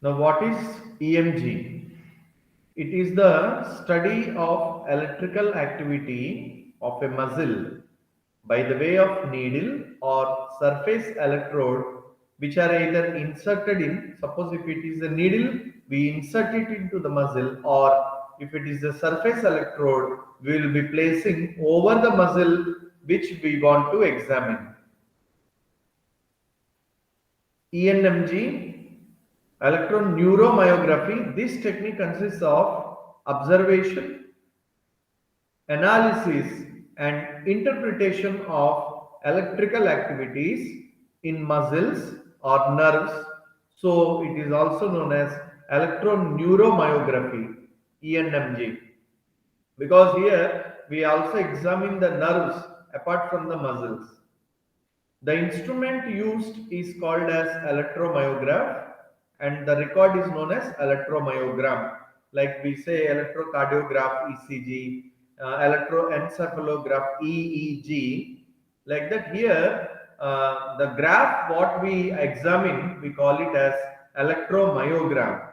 Now, what is EMG? It is the study of electrical activity of a muscle by the way of needle or surface electrode, which are either inserted in, suppose if it is a needle, we insert it into the muscle, or if it is a surface electrode, we will be placing over the muscle which we want to examine. ENMG, electroneuromyography. This technique consists of observation, analysis, and interpretation of electrical activities in muscles or nerves. So, it is also known as electroneuromyography, ENMG, because here we also examine the nerves apart from the muscles. The instrument used is called as electromyograph, and the record is known as electromyogram. Like we say electrocardiograph ECG, electroencephalograph EEG. Like that here, the graph what we examine, we call it as electromyogram.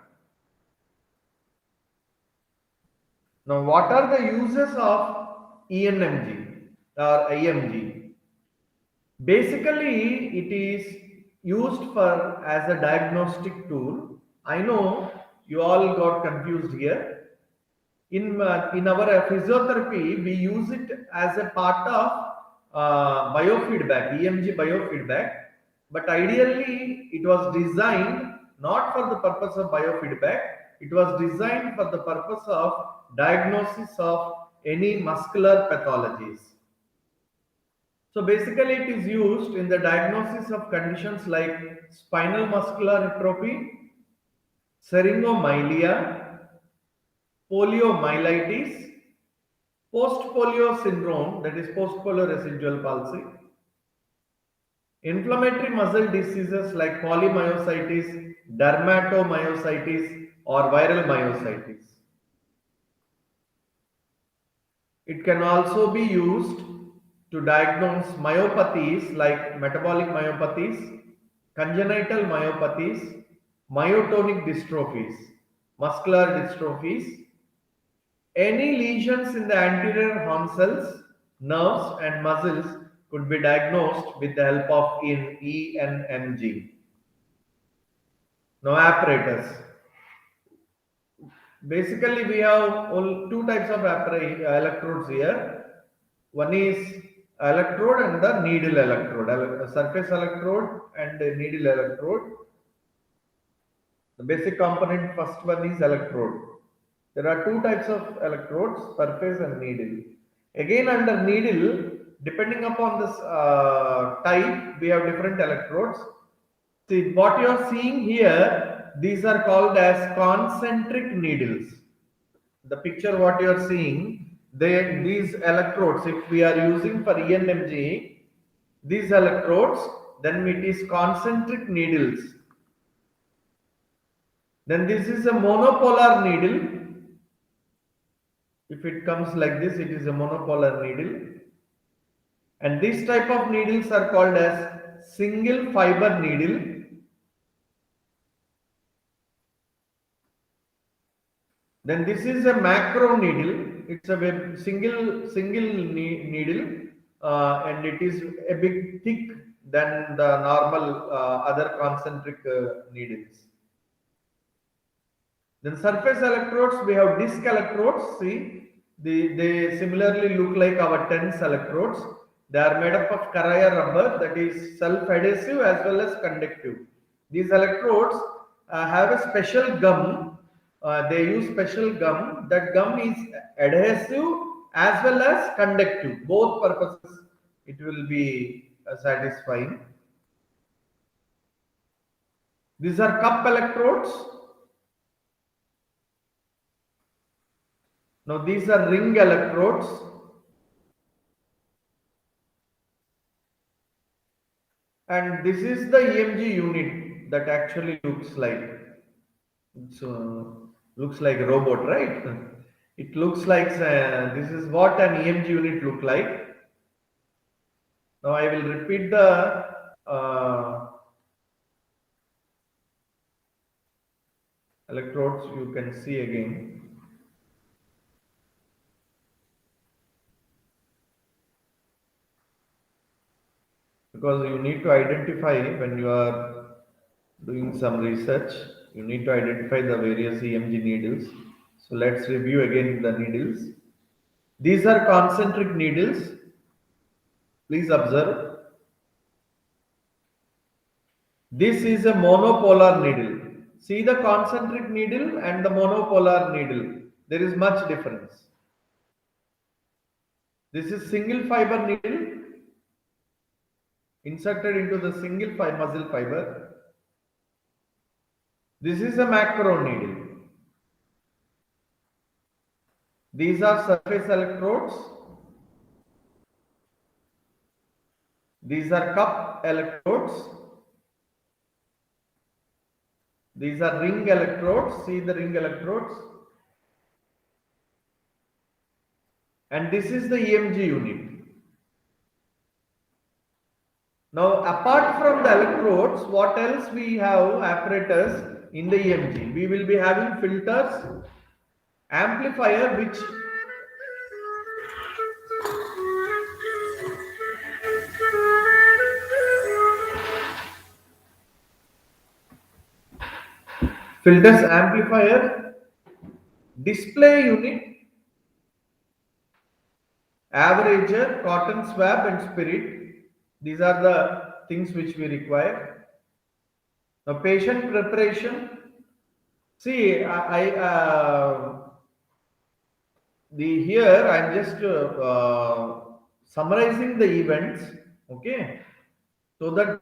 Now, what are the uses of ENMG or IMG? Basically, it is used for as a diagnostic tool. I know you all got confused here. In our physiotherapy, we use it as a part of biofeedback, EMG biofeedback. But ideally, it was designed not for the purpose of biofeedback. It was designed for the purpose of diagnosis of any muscular pathologies. So basically it is used in the diagnosis of conditions like spinal muscular atrophy, syringomyelia, poliomyelitis, post-polio syndrome, that is post-polio residual palsy, inflammatory muscle diseases like polymyositis, dermatomyositis, or viral myositis. It can also be used to diagnose myopathies like metabolic myopathies, congenital myopathies, myotonic dystrophies, muscular dystrophies. Any lesions in the anterior horn cells, nerves, and muscles could be diagnosed with the help of ENMG. Now, apparatus. Basically, we have all two types of electrodes here. One is electrode and the needle electrode, surface electrode and the needle electrode. The basic component first one is electrode. There are two types of electrodes, surface and needle. Again, under needle, depending upon this type, we have different electrodes. See, what you are seeing here, these are called as concentric needles. The picture what you are seeing, these electrodes, if we are using for ENMG, these electrodes, then it is concentric needles. Then this is a monopolar needle. If it comes like this, it is a monopolar needle. And this type of needles are called as single fiber needle. Then this is a macro needle. It's a single needle, and it is a bit thick than the normal other concentric needles. Then surface electrodes, we have disc electrodes. See, they similarly look like our TENS electrodes. They are made up of Carrier rubber, that is self-adhesive as well as conductive. These electrodes have a special gum. They use special gum. That gum is adhesive as well as conductive. Both purposes it will be satisfying. These are cup electrodes. Now these are ring electrodes. And this is the EMG unit that actually looks like, so looks like a robot, right? It looks like this is what an EMG unit look like. Now I will repeat the electrodes you can see again. Because you need to identify when you are doing some research, you need to identify the various EMG needles. So let's review again the needles. These are concentric needles. Please observe. This is a monopolar needle. See the concentric needle and the monopolar needle. There is much difference. This is single fiber needle inserted into the single muscle fiber. This is a macro needle. These are surface electrodes. These are cup electrodes. These are ring electrodes. See the ring electrodes. And this is the EMG unit. Now, apart from the electrodes, what else we have apparatus in the EMG? We will be having filters, amplifier, which filters, amplifier, display unit, averager, cotton swab, and spirit. These are the things which we require. Now, patient preparation. See, here I am just summarizing the events. Okay, so that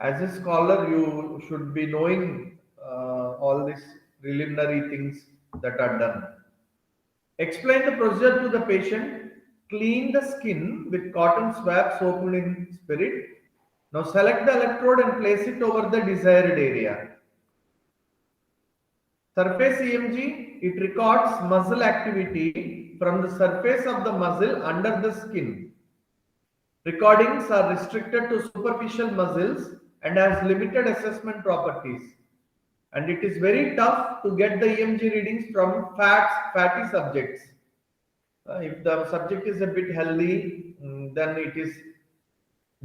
as a scholar you should be knowing all these preliminary things that are done. Explain the procedure to the patient. Clean the skin with cotton swab soaked in spirit. Now select the electrode and place it over the desired area. Surface EMG, it records muscle activity from the surface of the muscle under the skin. Recordings are restricted to superficial muscles and has limited assessment properties. And it is very tough to get the EMG readings from fatty subjects. If the subject is a bit healthy, then it is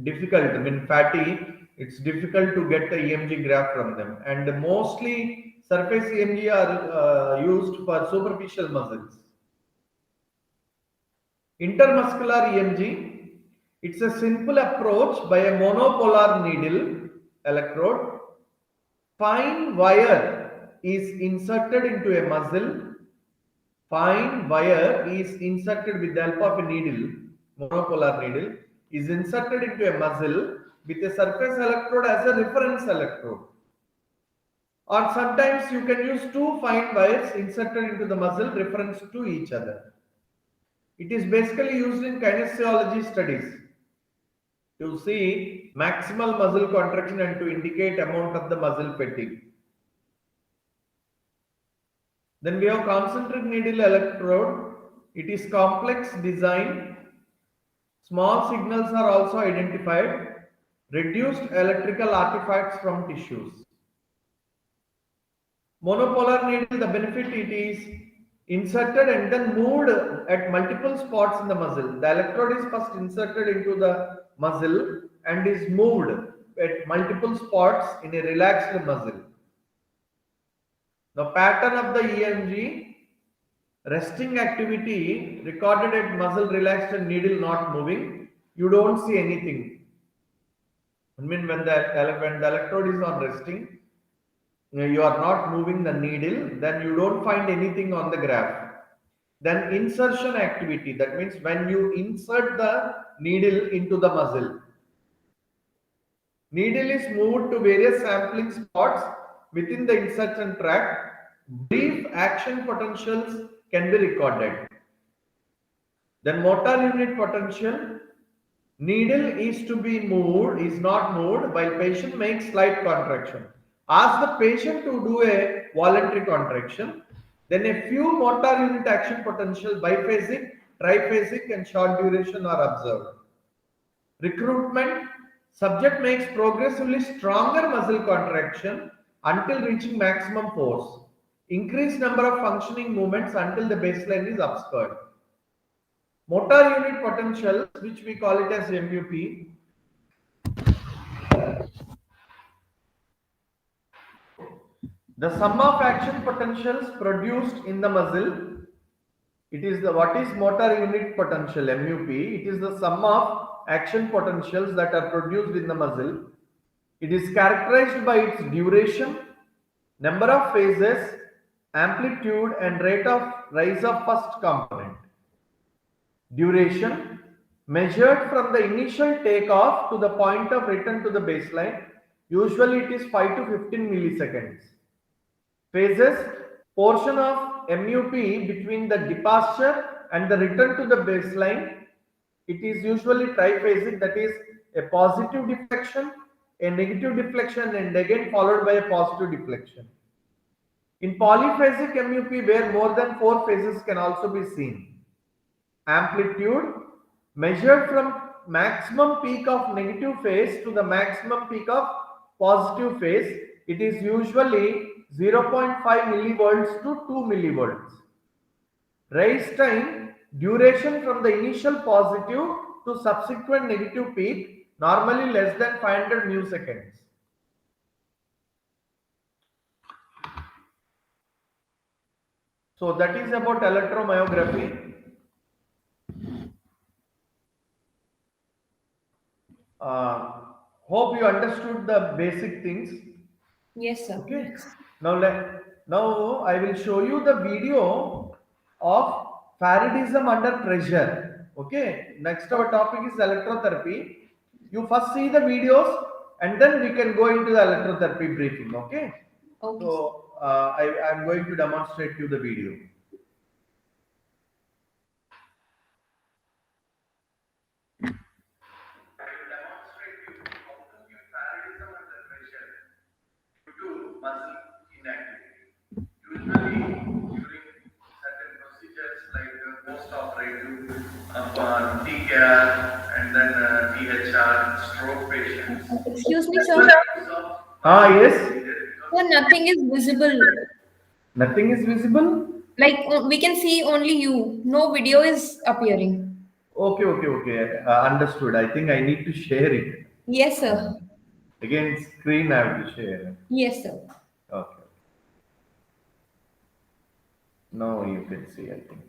difficult. I mean, fatty, it's difficult to get the EMG graph from them. And mostly surface EMG are used for superficial muscles. Intermuscular EMG, it's a simple approach by a monopolar needle electrode. Fine wire is inserted into a muscle. Fine wire is inserted with the help of a needle, monopolar needle, is inserted into a muscle with a surface electrode as a reference electrode. Or sometimes you can use two fine wires inserted into the muscle reference to each other. It is basically used in kinesiology studies to see maximal muscle contraction and to indicate amount of the muscle fatigue. Then we have concentric needle electrode. It is complex design. Small signals are also identified. Reduced electrical artifacts from tissues. Monopolar needle, the benefit, it is inserted and then moved at multiple spots in the muscle. The electrode is first inserted into the muscle and is moved at multiple spots in a relaxed muscle. The pattern of the EMG, resting activity recorded at muscle relaxed and needle not moving, you don't see anything. I mean, when the electrode is on resting, you are not moving the needle, then you don't find anything on the graph. Then insertion activity, that means when you insert the needle into the muscle, needle is moved to various sampling spots within the insertion tract. Brief action potentials can be recorded. Then motor unit potential, needle is to be moved, is not moved while patient makes slight contraction. Ask the patient to do a voluntary contraction. Then a few motor unit action potential biphasic, triphasic and short duration are observed. Recruitment, subject makes progressively stronger muscle contraction until reaching maximum force. Increase number of functioning movements until the baseline is obscured. Motor unit potentials, which we call it as MUP. The sum of action potentials produced in the muscle. It is the what is motor unit potential MUP? It is the sum of action potentials that are produced in the muscle. It is characterized by its duration, number of phases, amplitude, and rate of rise of first component. Duration measured from the initial takeoff to the point of return to the baseline. Usually it is 5 to 15 milliseconds. Phases, portion of MUP between the departure and the return to the baseline. It is usually triphasic, that is a positive deflection, a negative deflection, and again followed by a positive deflection. In polyphasic MUP, where more than 4 phases can also be seen. Amplitude measured from maximum peak of negative phase to the maximum peak of positive phase. It is usually 0.5 millivolts to 2 millivolts. Rise time, duration from the initial positive to subsequent negative peak, normally less than 500 milliseconds. So that is about electromyography. Hope you understood the basic things. Yes, sir. Okay. Now I will show you the video of Faradism under pressure. Okay. Next our topic is electrotherapy. You first see the videos and then we can go into the electrotherapy briefing. Okay. Okay. So I am going to demonstrate you the video. Muscle inactivity. Usually during certain procedures like post-operative TCAR and then THR, stroke patients. Excuse me, sir. Yes. Sir, nothing is visible. Nothing is visible? Like we can see only you. No video is appearing. Okay. Understood. I think I need to share it. Yes, sir. Again, screen I have to share. Yes, sir. Okay. Now you can see, I think.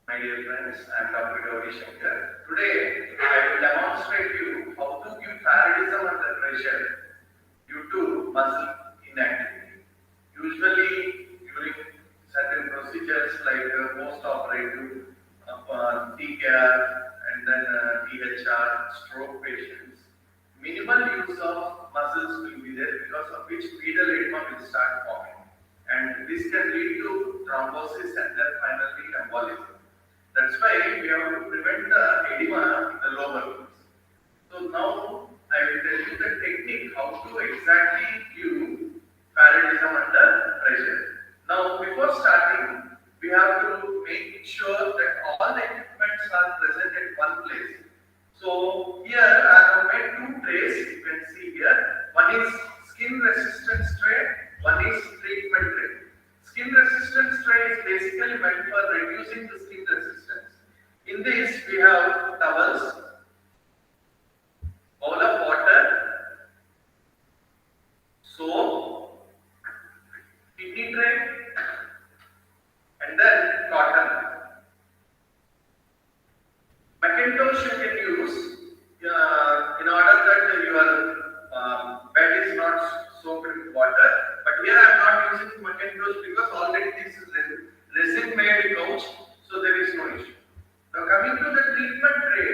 My dear friends, I am Dr. Gauri Shankar. Today, I will demonstrate you how to give Faradism under pressure due to muscle inactivity. Usually, during certain procedures like post-operative TCAR and then THR, stroke patients, minimal use of muscles will be there because of which pedal edema will start forming. And this can lead to thrombosis and then finally embolism. That's why we have to prevent the edema in the lower limbs. So now I will tell you the technique how to exactly give Faradism under pressure. Now before starting, we have to make sure that all equipments are present at one place. So here I have made two trays, you can see here. One is skin resistance tray, one is treatment tray. Skin resistance tray is basically meant for reducing the skin resistance. In this, we have towels, bowl of water, soap, kidney tray, and then cotton. Macintosh you can use in order that your bed is not soaked with water. But here I am not using Macintosh because already this is resin made couch, so there is no issue. Now coming to the treatment tray,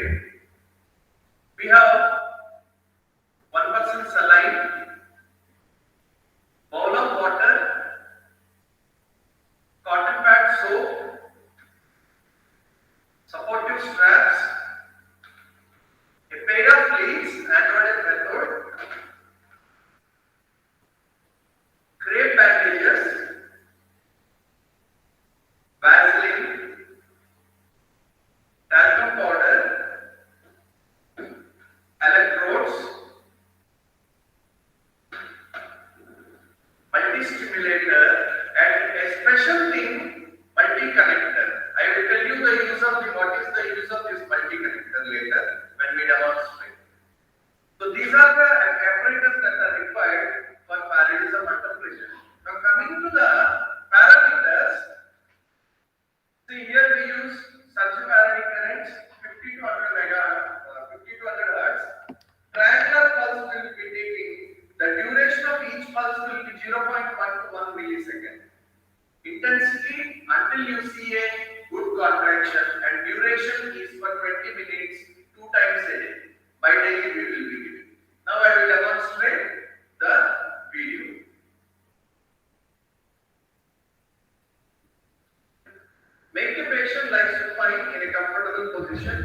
we have 1% saline, bowl of water, stimulator, and a special thing, multi-connector. I will tell you the use of what is the use of this multi-connector later when we demonstrate. So these are the apparatus that are required for parallelism under pressure. Now coming to the parameters, see here we use surge Faraday currents 50 to 100 50 to 100 hertz. Triangular pulse will be taking, the duration of each pulse will be 0.1 to 1 millisecond. Intensity until you see a good contraction, and duration is for 20 minutes, 2 times a day. By daily we will be giving. Now I will demonstrate the video. Make a patient lie supine in a comfortable position.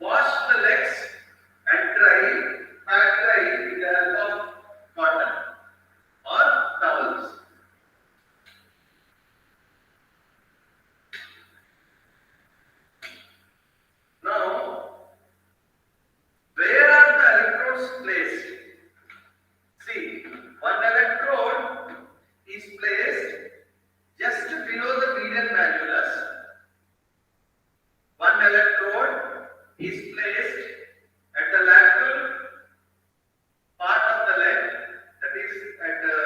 Wash the legs and dry with the help of cotton or towels. Now, where are the electrodes placed? See, one electrode is placed just below the median malleolus. One electrode is placed at the lateral part of the leg, that is at the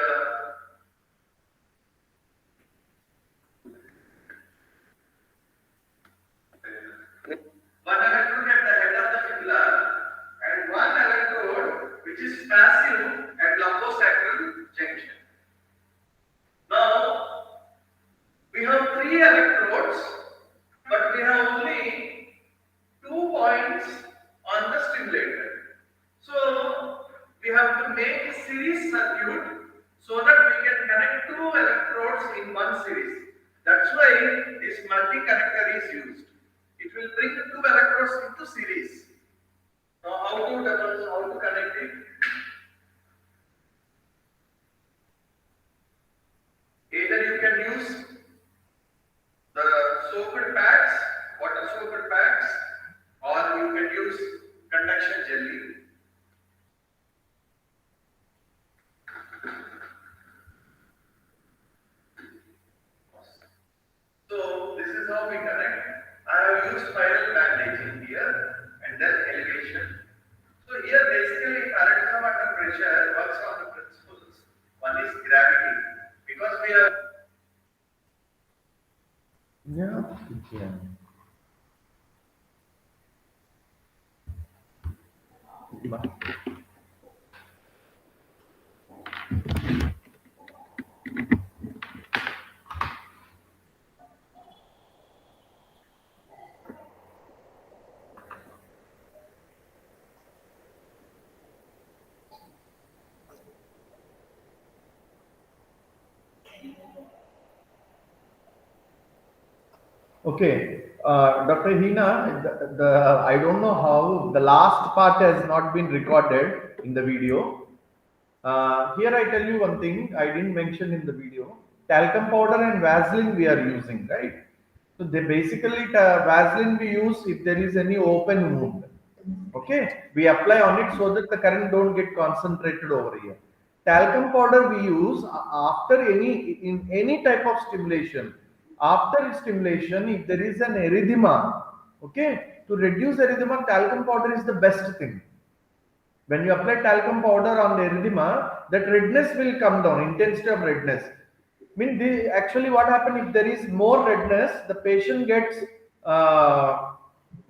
one electrode at the head of the fibula, and one electrode which is passive at lumbosacral junction. Now we have 3 electrodes, but we have only 2 points on the stimulator. So we have to make a series circuit so that we can connect 2 electrodes in one series. That's why this multi-connector is used. It will bring 2 electrodes into series. Now how to connect it? Either you can use the soaked pads, water soaked pads, or you can use conduction jelly. So this is how we connect. I have used spiral bandaging here and then elevation. So here basically parallelism under pressure works on the principles. One is gravity, because we are okay. Dr. Hina, I don't know how the last part has not been recorded in the video. Here I tell you one thing I didn't mention in the video. Talcum powder and Vaseline we are using, right? So they basically Vaseline we use if there is any open wound. Okay, we apply on it so that the current don't get concentrated over here. Talcum powder we use after any type of stimulation. After stimulation, if there is an erythema, okay, to reduce erythema, talcum powder is the best thing. When you apply talcum powder on the erythema, that redness will come down, intensity of redness. Actually what happens if there is more redness, the patient gets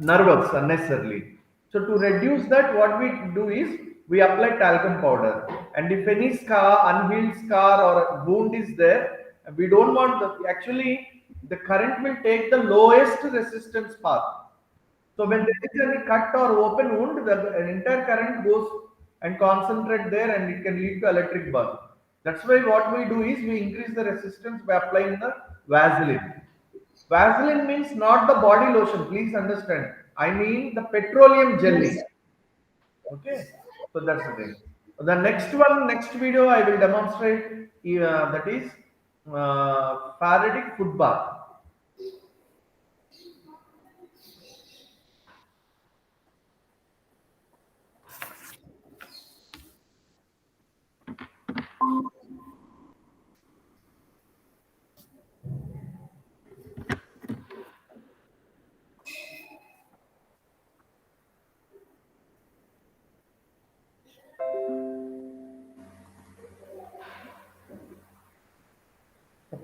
nervous unnecessarily. So to reduce that, what we do is we apply talcum powder. And if any unhealed scar or wound is there, we don't want actually the current will take the lowest resistance path. So when there is any cut or open wound, the entire current goes and concentrate there, and it can lead to electric burn. That's why what we do is we increase the resistance by applying the Vaseline. Vaseline means not the body lotion, please understand. I mean the petroleum jelly. Okay, so that's the thing. The next video I will demonstrate that is Faraday foot bath. पता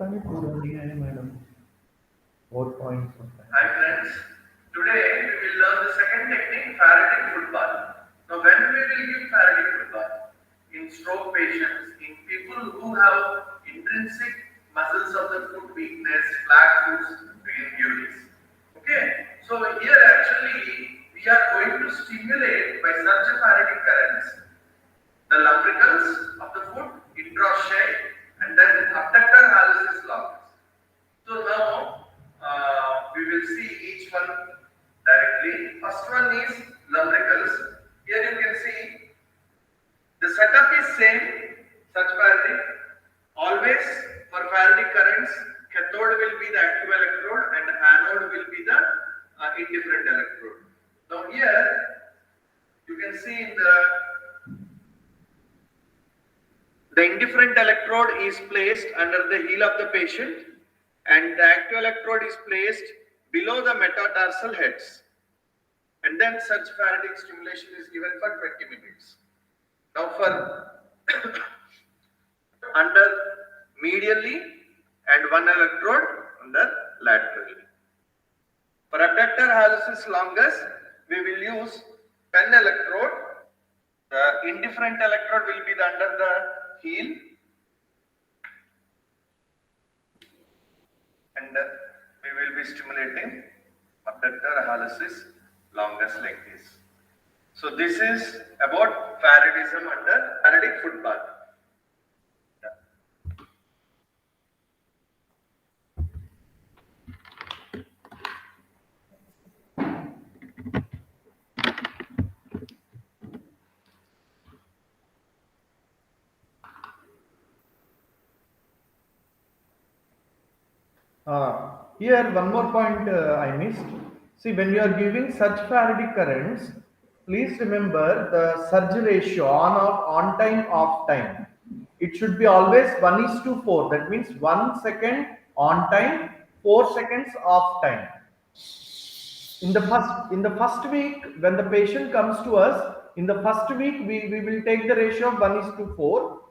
नहीं पूरा नहीं है madam और points होता है. Hi friends, today we will learn the second technique, Faradic foot bath. Now when we will give Faradic foot bath? In stroke patients, in people who have intrinsic muscles of the foot weakness, flat foot, we can give this. Okay, so here actually we are going to stimulate by such a Faradic currents the lumbricals of the foot, intraosteal, and then abductor hallucis longus. So now we will see each one directly. First one is lumbricals. Here you can see the setup is same, such Faradic. Always for Faradic currents, cathode will be the active electrode and anode will be the indifferent electrode. Now here you can see in the indifferent electrode is placed under the heel of the patient and the active electrode is placed below the metatarsal heads. And then such Faradic stimulation is given for 20 minutes. Now for under medially and one electrode under laterally. For abductor hallucis longus, we will use pen electrode. The indifferent electrode will be under the heel and we will be stimulating abductor hallucis longus like this. So this is about Faradism under Faradic foot bath. Here one more point I missed. See, when you are giving such Faradic currents, please remember the surge ratio on time, off time. It should be always 1:4. That means 1 second on time, 4 seconds off time. In the first week, when the patient comes to us, in the first week we will take the ratio of 1:4.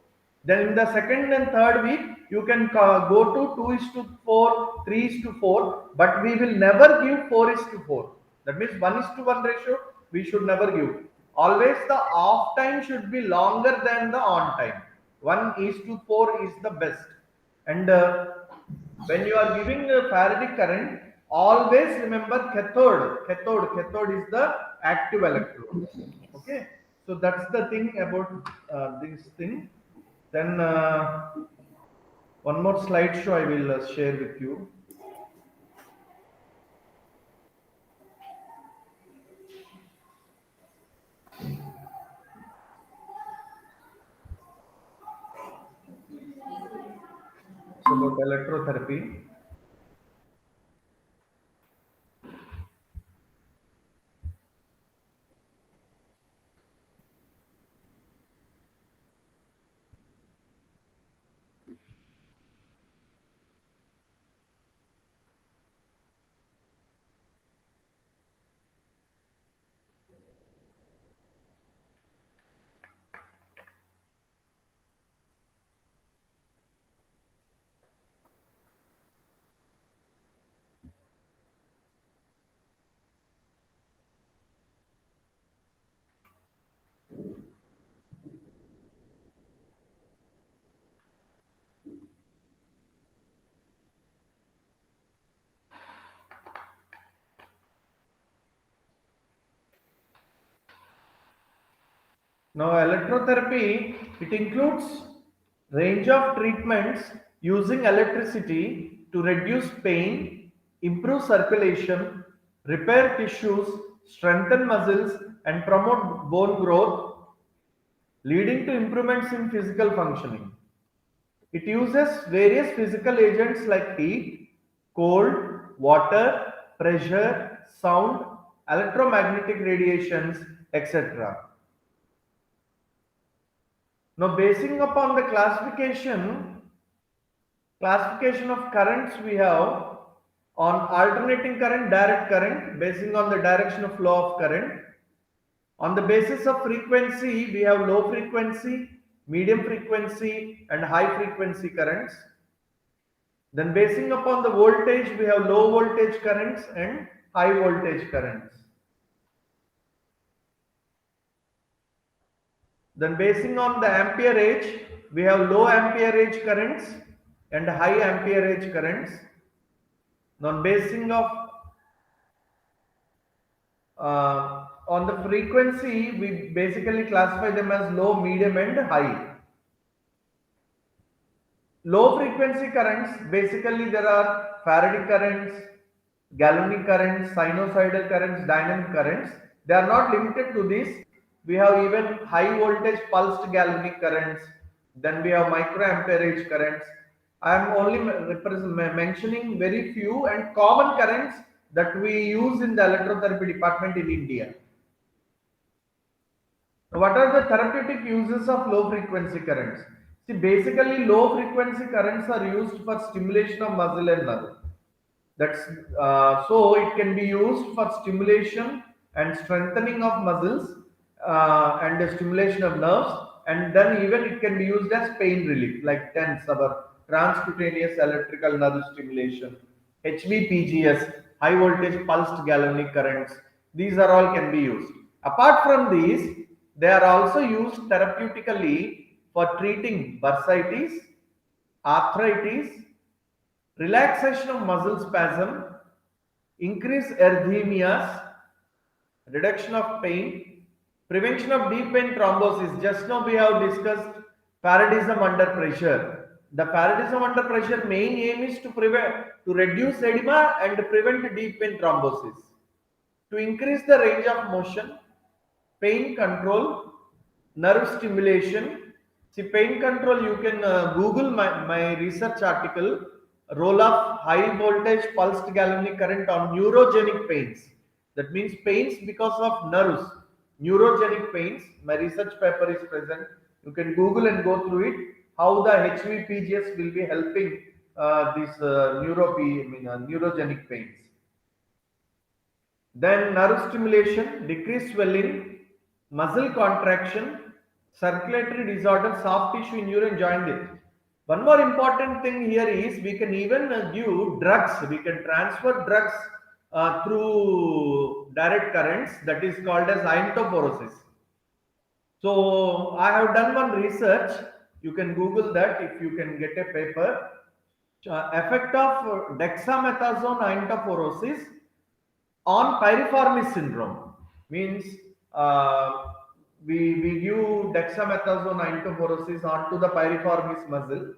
Then in the second and third week, you can go to 2:4, 3:4, but we will never give 4:4. That means 1:1 ratio we should never give. Always the off time should be longer than the on time. 1:4 is the best. And when you are giving a Faradic current, always remember cathode. Cathode is the active electrode. Okay, so that's the thing about this thing. Then one more slideshow I will share with you. It's about electrotherapy. Now electrotherapy, it includes range of treatments using electricity to reduce pain, improve circulation, repair tissues, strengthen muscles and promote bone growth, leading to improvements in physical functioning. It uses various physical agents like heat, cold, water, pressure, sound, electromagnetic radiations, etc. Now, basing upon the classification of currents, we have on alternating current, direct current, basing on the direction of flow of current. On the basis of frequency, we have low frequency, medium frequency, and high frequency currents. Then basing upon the voltage, we have low voltage currents and high voltage currents. Then basing on the amperage, we have low amperage currents and high amperage currents. Now basing of on the frequency, we basically classify them as low, medium and high. Low frequency currents, basically there are Faraday currents, galvanic currents, sinusoidal currents, dynamic currents. They are not limited to this. We have even high voltage pulsed galvanic currents. Then we have microamperage currents. I am only mentioning very few and common currents that we use in the electrotherapy department in India. What are the therapeutic uses of low frequency currents? See, basically low frequency currents are used for stimulation of muscle and nerve. That's so it can be used for stimulation and strengthening of muscles and the stimulation of nerves, and then even it can be used as pain relief, like TENS, our transcutaneous electrical nerve stimulation, HVPGS, high voltage pulsed galvanic currents. These are all can be used. Apart from these, they are also used therapeutically for treating bursitis, arthritis, relaxation of muscle spasm, increase erythemias, reduction of pain, prevention of deep vein thrombosis. Just now we have discussed Faradism under pressure. The Faradism under pressure main aim is to reduce edema and prevent deep vein thrombosis. To increase the range of motion, pain control, nerve stimulation. See, pain control, you can Google my research article, role of high voltage pulsed galvanic current on neurogenic pains. That means pains because of nerves, neurogenic pains. My research paper is present. You can Google and go through it, how the HVPGS will be helping these neurogenic pains. Then nerve stimulation, decreased swelling, muscle contraction, circulatory disorder, soft tissue injury and joint. One more important thing here is we can even give drugs. We can transfer drugs through direct currents, that is called as iontoporosis. So I have done one research. You can Google that if you can get a paper. Effect of dexamethasone iontoporosis on piriformis syndrome means we give dexamethasone iontoporosis onto the piriformis muscle.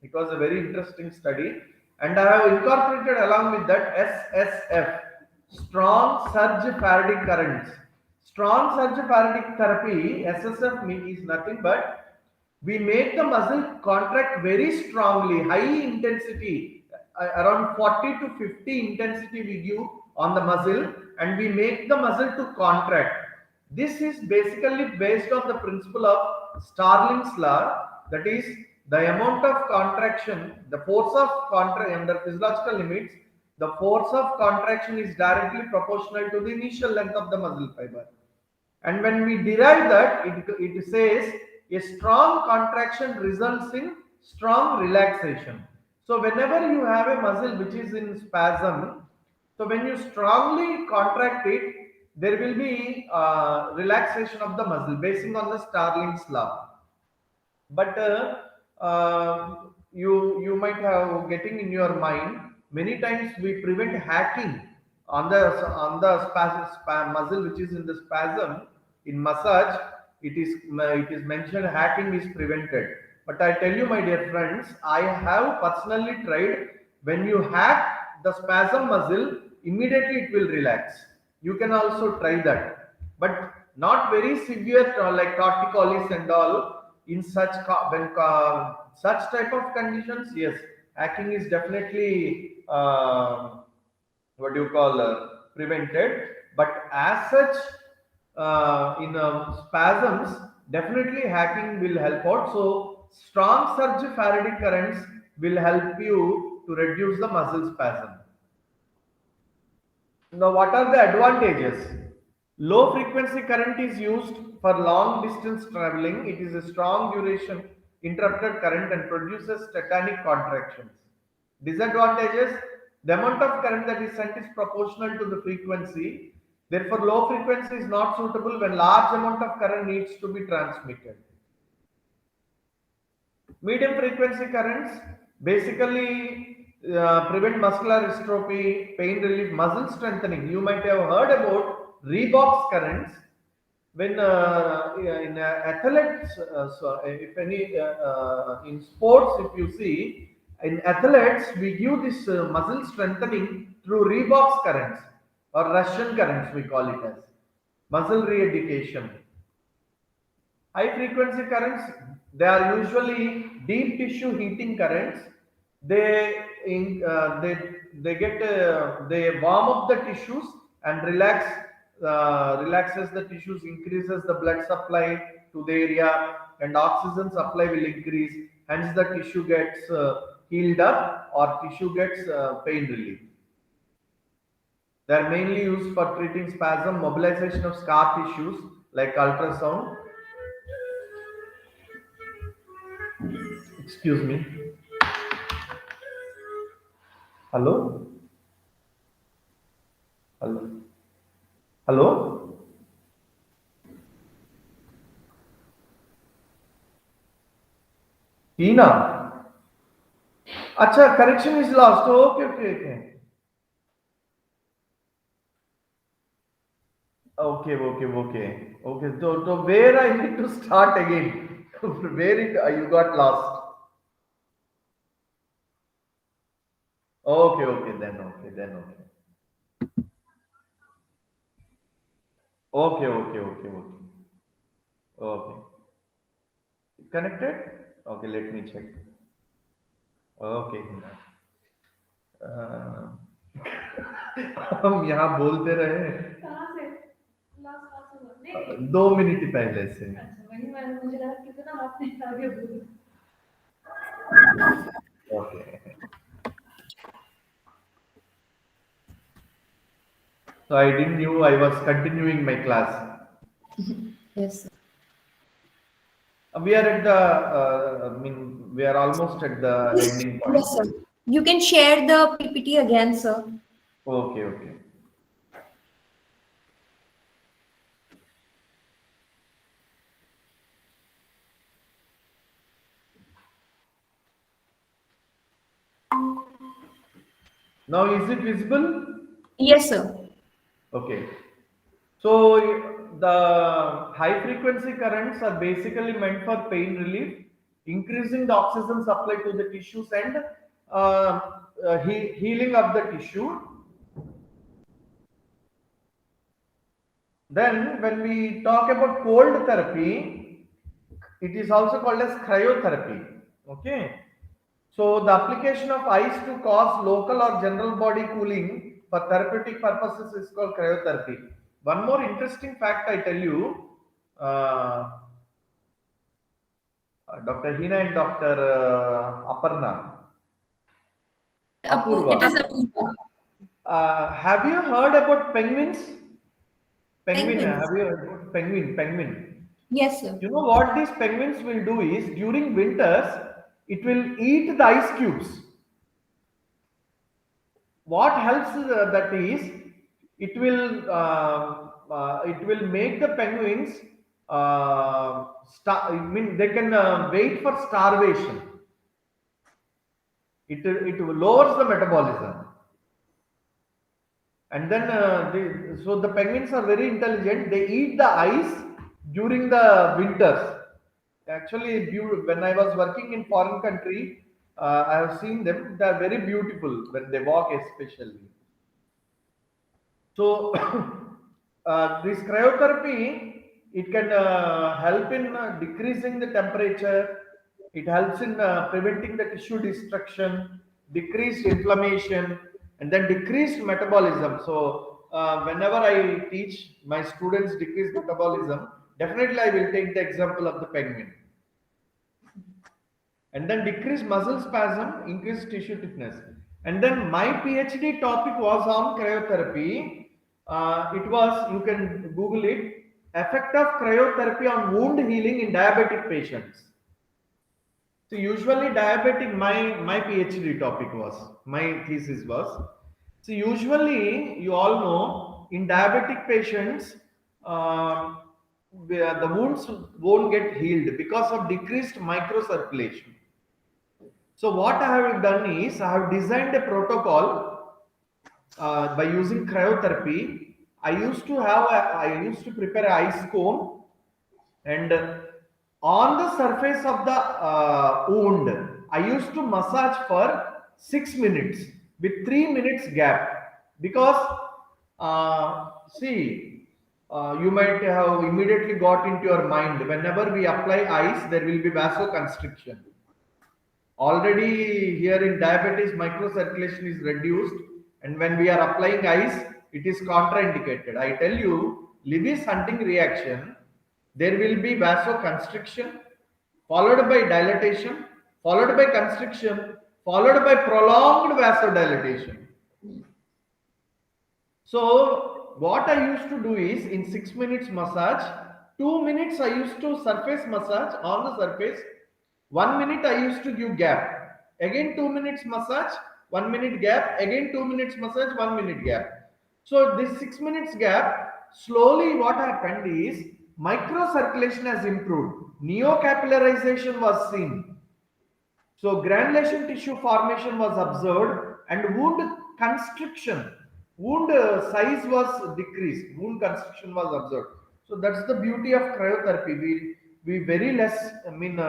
It was a very interesting study, and I have incorporated along with that SSF, strong surge Faradic currents. Strong surge Faradic therapy, SSF, is nothing but we make the muscle contract very strongly, high intensity, around 40 to 50 intensity we give on the muscle, and we make the muscle to contract. This is basically based on the principle of Starling's law, that is the amount of contraction, the force of contraction under physiological limits, the force of contraction is directly proportional to the initial length of the muscle fiber. And when we derive that, it says a strong contraction results in strong relaxation. So whenever you have a muscle which is in spasm, so when you strongly contract it, there will be relaxation of the muscle basing on the Starling's law. But you might have getting in your mind, many times we prevent hacking on the muscle which is in the spasm. In massage, it is mentioned hacking is prevented. But I tell you, my dear friends, I have personally tried. When you hack the spasm muscle, immediately it will relax. You can also try that, but not very severe like torticollis and all. In such such type of conditions, yes, hacking is definitely what do you call prevented. But as such, in spasms, definitely hacking will help out. So strong surge Faraday currents will help you to reduce the muscle spasm. Now, what are the advantages? Low frequency current is used for long distance traveling. It is a strong duration interrupted current and produces tetanic contractions. Disadvantages: the amount of current that is sent is proportional to the frequency. Therefore, low frequency is not suitable when large amount of current needs to be transmitted. Medium frequency currents basically prevent muscular dystrophy, pain relief, muscle strengthening. You might have heard about Reebok's currents. When in athletes, so if any in sports, if you see in athletes, we give this muscle strengthening through Reebok's currents or Russian currents, we call it as muscle re-education. High frequency currents, they are usually deep tissue heating currents. They warm up the tissues and relaxes the tissues, increases the blood supply to the area, and oxygen supply will increase. Hence, the tissue gets healed up or tissue gets pain relief. They are mainly used for treating spasm, mobilization of scar tissues like ultrasound. Excuse me. Hello? Hello? Hello? Tina? Acha, correction is lost. Okay. Okay. So where I need to start again? Where you got lost? Okay. Then. Okay. Okay. Connected? Okay, let me check. Okay. हम यहाँ बोलते रहे कहाँ से last कहाँ से हुआ नहीं 2 मिनट पहले से. अच्छा वही मैंने मुझे लगा कितना आपने आगे बोला Okay. So I didn't knew I was continuing my class. yes sir. We are at the, we are almost at the ending point. Yes sir, you can share the PPT again sir. Okay. Now is it visible? Yes sir. Okay. So the high frequency currents are basically meant for pain relief, increasing the oxygen supply to the tissues and healing of the tissue. Then when we talk about cold therapy, it is also called as cryotherapy. Okay. So the application of ice to cause local or general body cooling for therapeutic purposes is called cryotherapy. One more interesting fact I tell you, Dr. Hina and Dr. Aparna. Apurva. It is Apurva. Have you heard about penguins? Penguins. Have you heard about penguin? Yes sir. You know what these penguins will do is during winters, it will eat the ice cubes. What helps that is it will make the penguins they can wait for starvation. It lowers the metabolism. And then so the penguins are very intelligent. They eat the ice during the winters. Actually, when I was working in foreign country, I have seen them. They are very beautiful when they walk, especially. So this cryotherapy, it can help in decreasing the temperature. It helps in preventing the tissue destruction, decreased inflammation, and then decreased metabolism. So whenever I teach my students decreased metabolism, Definitely, I will take the example of the penguin. And then decrease muscle spasm, increase tissue thickness. And then my PhD topic was on cryotherapy. It was, you can Google it, effect of cryotherapy on wound healing in diabetic patients. So usually diabetic, my PhD topic was, my thesis was. So usually you all know in diabetic patients, where the wounds won't get healed because of decreased microcirculation. So what I have done is I have designed a protocol by using cryotherapy. I used to prepare an ice cone, and on the surface of the wound, I used to massage for 6 minutes with 3 minutes gap, because see, you might have immediately got into your mind, whenever we apply ice there will be vasoconstriction. Already here in diabetes, microcirculation is reduced, and when we are applying ice, it is contraindicated. I tell you, Lewis Hunting reaction, there will be vasoconstriction, followed by dilatation, followed by constriction, followed by prolonged vasodilatation. So what I used to do is, in 6 minutes massage, 2 minutes I used to surface massage on the surface, 1 minute I used to give gap. Again 2 minutes massage, 1 minute gap. Again 2 minutes massage, 1 minute gap. So this 6 minutes gap, slowly what happened is microcirculation has improved. Neocapillarization was seen. So granulation tissue formation was observed, and wound constriction, wound size was decreased, wound constriction was observed. So that's the beauty of cryotherapy. We very less, I mean,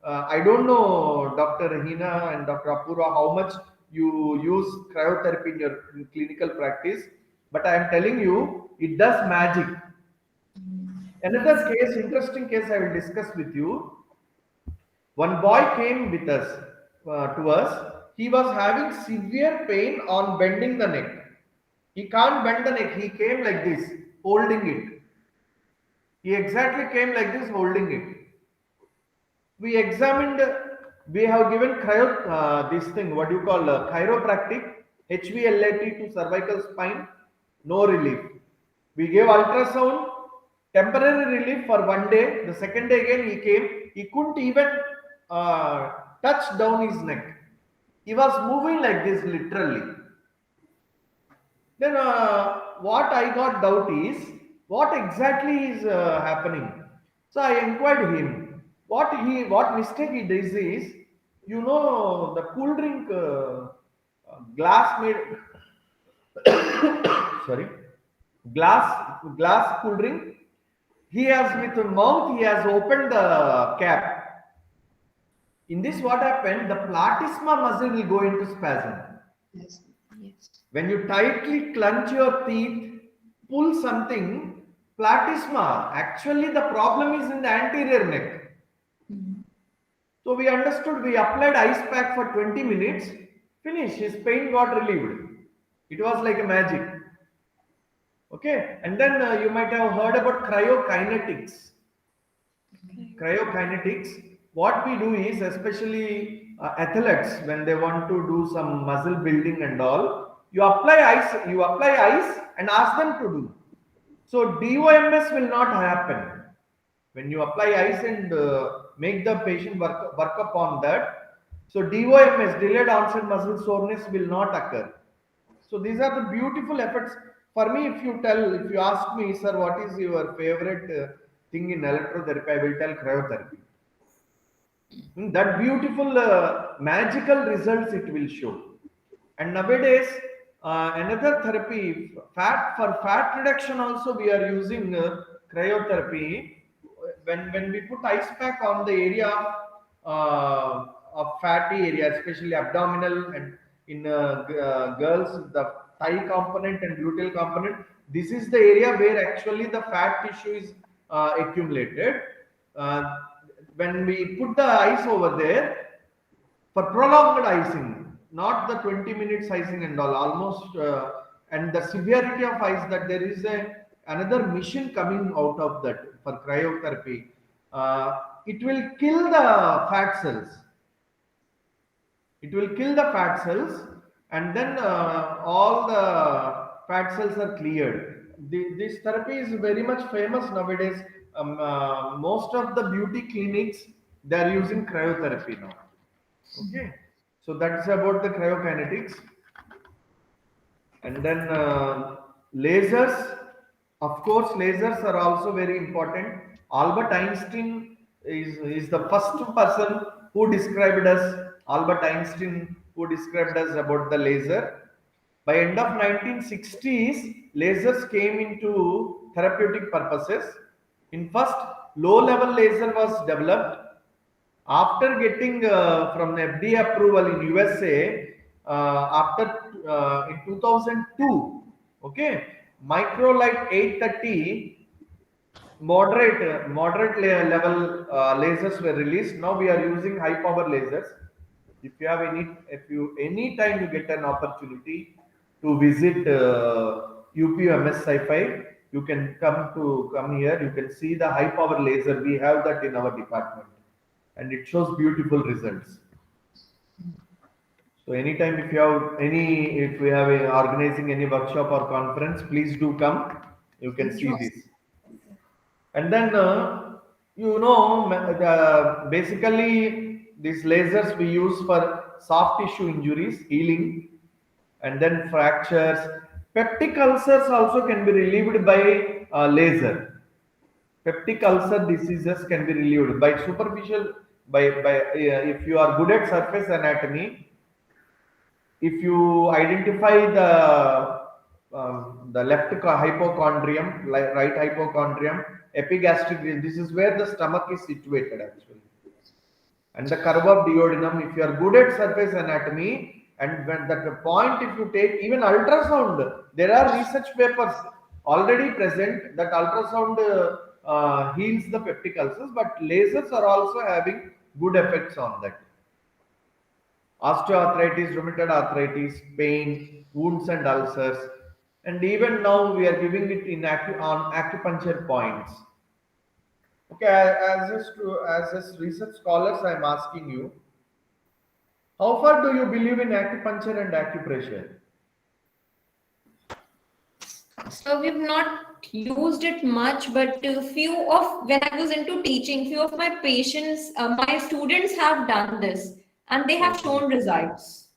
I don't know, Dr. Hina and Dr. Apurva, how much you use cryotherapy in your clinical practice, but I am telling you, it does magic. Another case, interesting case I will discuss with you. One boy came with us to us. He was having severe pain on bending the neck. He can't bend the neck. He came like this, holding it. He exactly came like this, holding it. We examined. We have given this thing. What do you call chiropractic, HVLAT to cervical spine. No relief. We gave ultrasound, temporary relief for 1 day. The second day again he came. He couldn't even touch down his neck. He was moving like this literally. Then what I got doubt is, what exactly is happening. So I inquired him. What mistake he does is, you know, the cool drink glass made sorry, glass cool drink. He has, with the mouth, he has opened the cap. In this, what happened? The platysma muscle will go into spasm. Yes. Yes. When you tightly clench your teeth, pull something, platysma, actually the problem is in the anterior neck. So we understood, we applied ice pack for 20 minutes, finish, his pain got relieved. It was like a magic. Okay, and then you might have heard about cryokinetics. Cryokinetics, what we do is, especially athletes, when they want to do some muscle building and all, you apply ice and ask them to do. So DOMS will not happen. When you apply ice and make the patient work upon that, so DOMS, delayed onset muscle soreness, will not occur. So these are the beautiful effects. For me, if you ask me, sir, what is your favorite thing in electrotherapy, I will tell cryotherapy. That beautiful magical results it will show. And nowadays, another therapy, for fat reduction also we are using cryotherapy. When we put ice pack on the area of fatty area, especially abdominal, and in girls, the thigh component and gluteal component, this is the area where actually the fat tissue is accumulated. When we put the ice over there, for prolonged icing, not the 20 minutes icing and all, almost, and the severity of ice, that there is a another mission coming out of that for cryotherapy. It will kill the fat cells. It will kill the fat cells, and then all the fat cells are cleared. This therapy is very much famous nowadays. Most of the beauty clinics, they are using cryotherapy now. Okay, so that's about the cryokinetics. And then lasers, of course, lasers are also very important. Albert Einstein is the first person who described us, Albert Einstein, who described us about the laser. By end of 1960s, lasers came into therapeutic purposes. In first, low-level laser was developed. After getting from the FDA approval in USA, after in 2002, okay, Microlight 830 moderate level lasers were released. Now we are using high power lasers. If you any time you get an opportunity to visit UPMS Sci-Fi, you can come here. You can see the high power laser. We have that in our department, and it shows beautiful results. So anytime if we have organizing any workshop or conference, please do come. You can see this. And then basically these lasers we use for soft tissue injuries, healing, and then fractures. Peptic ulcers also can be relieved by laser. Peptic ulcer diseases can be relieved by superficial if you are good at surface anatomy. If you identify the left hypochondrium, right hypochondrium, epigastric, this is where the stomach is situated actually, and the curve of duodenum. If you are good at surface anatomy, and when that point, if you take even ultrasound, there are research papers already present that ultrasound heals the peptic ulcers, but lasers are also having good effects on that. Osteoarthritis, rheumatoid arthritis, pain, wounds and ulcers, and even now we are giving it in on acupuncture points. Okay, as research scholars, I am asking you, how far do you believe in acupuncture and acupressure? So we've not used it much, but when I was into teaching, few of my patients, my students have done this, and they have shown results.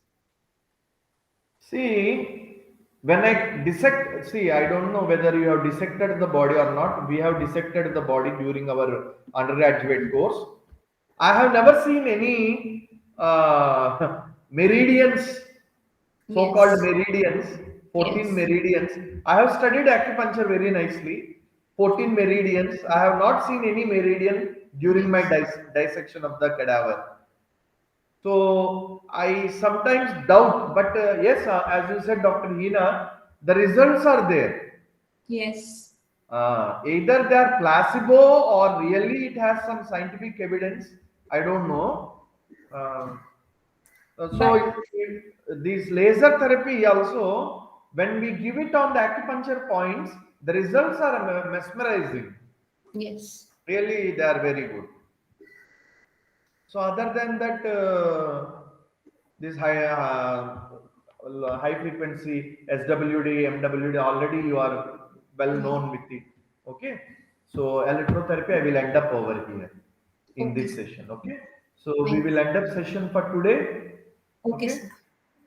See, when I dissect, I don't know whether you have dissected the body or not. We have dissected the body during our undergraduate course. I have never seen any meridians, so-called Yes. meridians, 14 Yes. meridians. I have studied acupuncture very nicely. 14 meridians. I have not seen any meridian during my dissection of the cadaver. So I sometimes doubt, but yes, as you said, Dr. Hina, the results are there. Yes. Either they are placebo or really it has some scientific evidence. I don't know. This laser therapy also, when we give it on the acupuncture points, the results are mesmerizing. Yes. Really, they are very good. So other than that, this high frequency SWD, MWD, already you are well known with it. Okay. So electrotherapy, I will end up over here in Okay, this sir. session. Okay. So we will end up session for today. Okay, Okay. sir.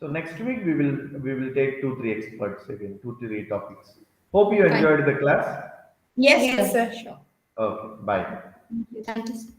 So next week we will take 2-3 experts again, 2-3 topics. Hope you Fine. enjoyed the class. Yes, Yes, sir. sir. Sure. Okay. Bye. Thank you, sir.